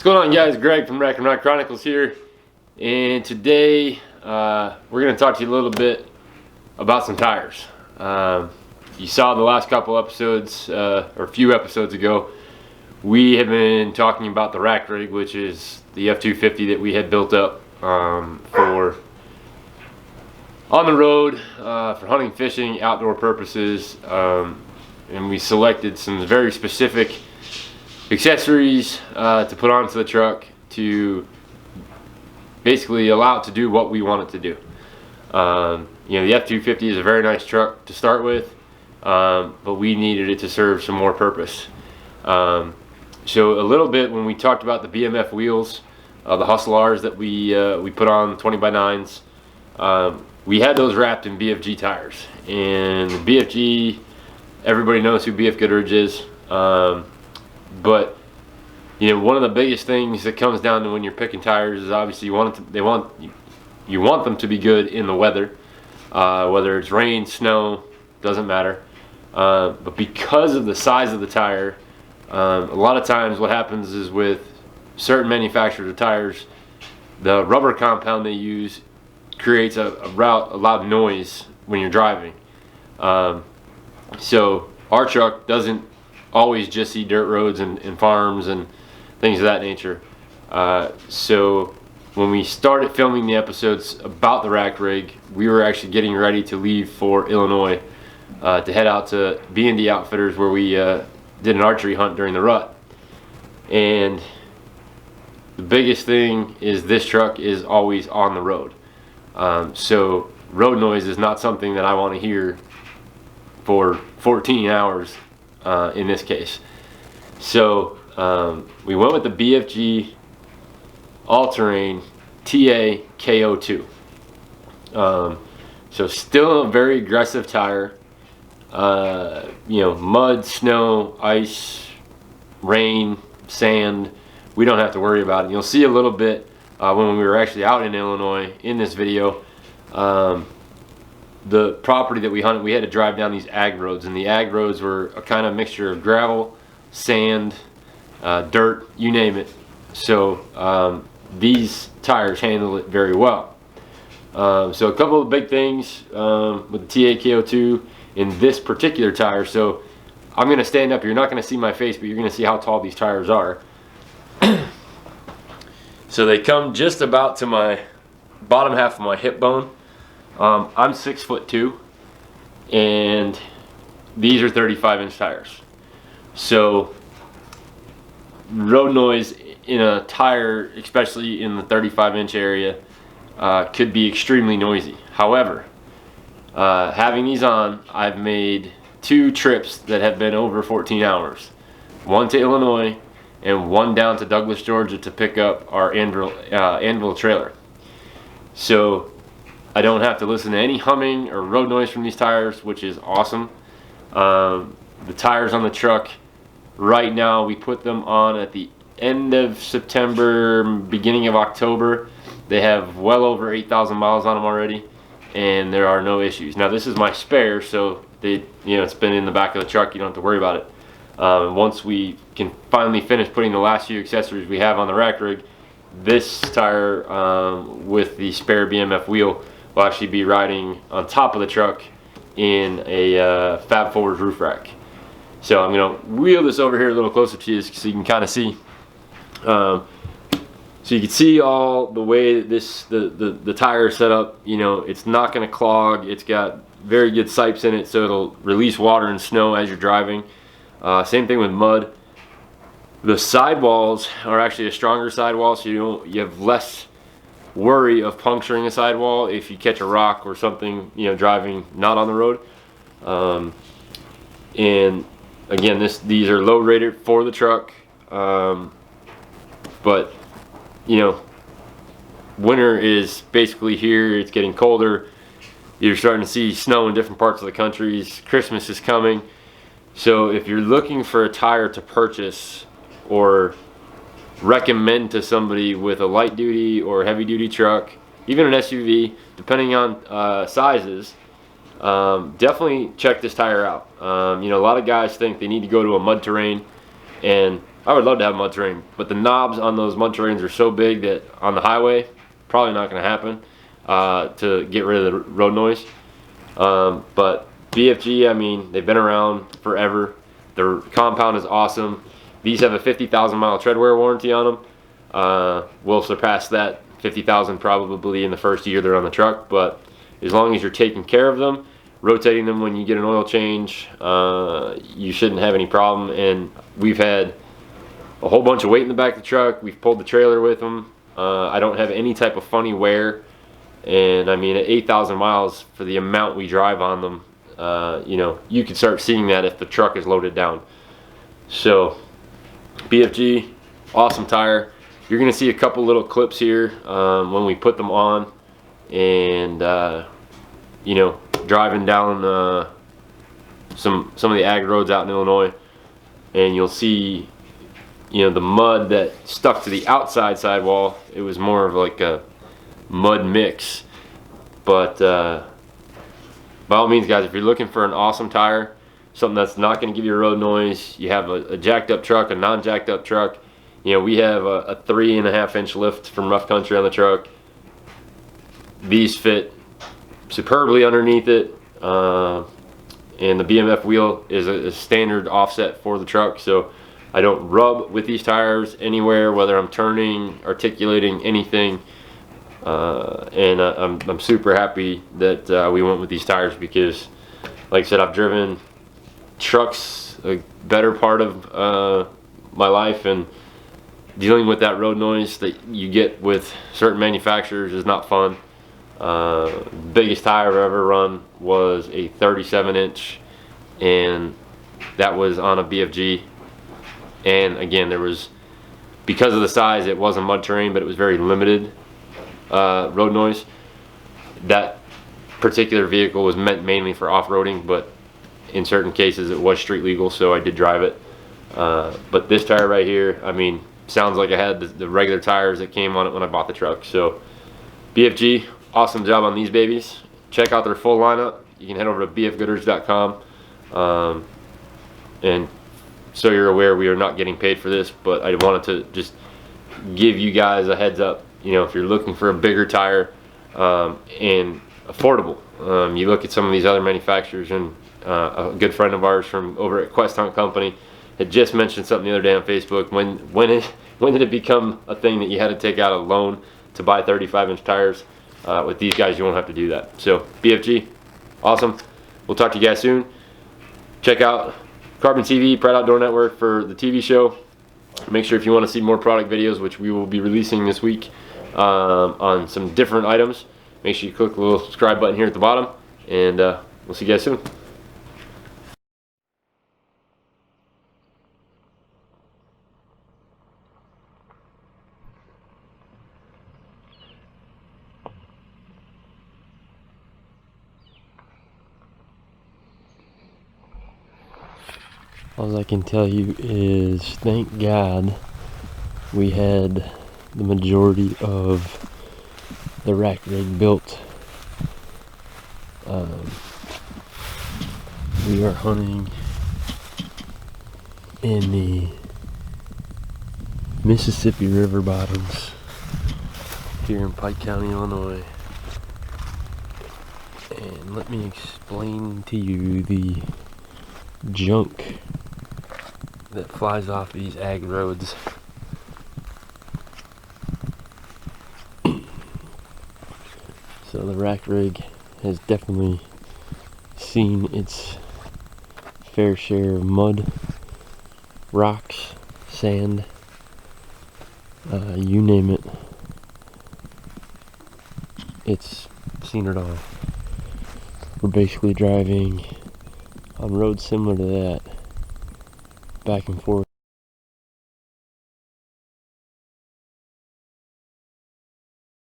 going on, guys? Greg from Chronicles here, and today we're going to talk to you a little bit about some tires. You saw the last couple episodes, or a few episodes ago, we have been talking about the rack rig, which is the F250 that we had built up for on the road, for hunting, fishing, outdoor purposes, and we selected some very specific accessories to put onto the truck to basically allow it to do what we want it to do. You know, the F250 is a very nice truck to start with, but we needed it to serve some more purpose. So a little bit when we talked about the BMF wheels, the Hustle R's that we put on 20x9s, we had those wrapped in BFG tires, and the BFG, everybody knows who BF Goodrich is. But you know, one of the biggest things that comes down to when you're picking tires is obviously you want them to be good in the weather, whether it's rain, snow, doesn't matter. But because of the size of the tire, a lot of times what happens is with certain manufacturers of tires, the rubber compound they use creates a loud noise when you're driving. So our truck doesn't always just see dirt roads and farms and things of that nature. So when we started filming the episodes about the rack rig, we were actually getting ready to leave for Illinois to head out to B&D Outfitters, where we did an archery hunt during the rut. And the biggest thing is this truck is always on the road. So road noise is not something that I want to hear for 14 hours in this case. So we went with the BFG all-terrain TA KO2. So still a very aggressive tire. You know, mud, snow, ice, rain, sand, we don't have to worry about it. You'll see a little bit when we were actually out in Illinois in this video. The property that we hunted, we had to drive down these ag roads, and the ag roads were a kind of mixture of gravel, sand, dirt, you name it. So these tires handle it very well. So a couple of big things with the TA KO2 in this particular tire. So I'm going to stand up. You're not going to see my face, but you're going to see how tall these tires are. So they come just about to my bottom half of my hip bone. I'm 6'2", and these are 35-inch tires. So road noise in a tire, especially in the 35-inch area, could be extremely noisy. However, having these on, I've made 2 trips that have been over 14 hours. One to Illinois and one down to Douglas, Georgia to pick up our Anvil trailer. So I don't have to listen to any humming or road noise from these tires, which is awesome. The tires on the truck right now, we put them on at the end of September, beginning of October. They have well over 8,000 miles on them already, and there are no issues. Now this is my spare, so it's been in the back of the truck. You don't have to worry about it. Once we can finally finish putting the last few accessories we have on the rack rig, this tire with the spare BMF wheel will actually be riding on top of the truck in a Fab Forward roof rack. So I'm going to wheel this over here a little closer to you so you can kind of see. So you can see all the way that the tire is set up. You know, it's not going to clog. It's got very good sipes in it, so it'll release water and snow as you're driving. Same thing with mud. The sidewalls are actually a stronger sidewall, so you have less worry of puncturing a sidewall if you catch a rock or something, you know, driving not on the road. And again, these are load rated for the truck, but you know, winter is basically here. It's getting colder. You're starting to see snow in different parts of the country. Christmas is coming. So if you're looking for a tire to purchase or recommend to somebody with a light duty or heavy duty truck, even an SUV, depending on sizes, definitely check this tire out. You know, a lot of guys think they need to go to a mud terrain, and I would love to have mud terrain, but the knobs on those mud terrains are so big that on the highway, probably not going to happen to get rid of the road noise. But BFG, I mean, they've been around forever. Their compound is awesome. These have a 50,000 mile treadwear warranty on them. We'll surpass that 50,000 probably in the first year they're on the truck, but as long as you're taking care of them, rotating them when you get an oil change, you shouldn't have any problem. And we've had a whole bunch of weight in the back of the truck. We've pulled the trailer with them. I don't have any type of funny wear. And I mean, at 8,000 miles for the amount we drive on them, you know, you could start seeing that if the truck is loaded down. So BFG, awesome tire. You're gonna see a couple little clips here when we put them on, and you know, driving down some of the ag roads out in Illinois, and you'll see, you know, the mud that stuck to the outside sidewall. It was more of like a mud mix. But by all means, guys, if you're looking for an awesome tire, something that's not going to give you a road noise, you have a jacked up truck, a non-jacked up truck. You know, we have a 3.5 inch lift from rough country on the truck. These fit superbly underneath it, and the BMF wheel is a standard offset for the truck, so I don't rub with these tires anywhere, whether I'm turning, articulating, anything. And I'm super happy that we went with these tires, because like I said, I've driven trucks a better part of my life, and dealing with that road noise that you get with certain manufacturers is not fun. Biggest tire I've ever run was a 37 inch, and that was on a BFG. And again, there was, because of the size, it wasn't mud terrain, but it was very limited road noise. That particular vehicle was meant mainly for off-roading, but in certain cases it was street legal, so I did drive it. But this tire right here, I mean, sounds like I had the regular tires that came on it when I bought the truck. So BFG, awesome job on these babies. Check out their full lineup. You can head over to bfgooders.com. And so you're aware, we are not getting paid for this, but I wanted to just give you guys a heads up. You know, if you're looking for a bigger tire and affordable, you look at some of these other manufacturers, and a good friend of ours from over at Quest Hunt Company had just mentioned something the other day on Facebook. When did it become a thing that you had to take out a loan to buy 35 inch tires? With these guys, you won't have to do that. So BFG, awesome. We'll talk to you guys soon. Check out Carbon TV, Pride Outdoor Network for the TV show. Make sure if you want to see more product videos, which we will be releasing this week on some different items, make sure you click the little subscribe button here at the bottom, and we'll see you guys soon. All I can tell you is, thank God we had the majority of the rack rig built. We are hunting in the Mississippi River bottoms here in Pike County, Illinois. And let me explain to you the junk that flies off these ag roads. So the rack rig has definitely seen its fair share of mud, rocks, sand, you name it. It's seen it all. We're basically driving on roads similar to that, back and forth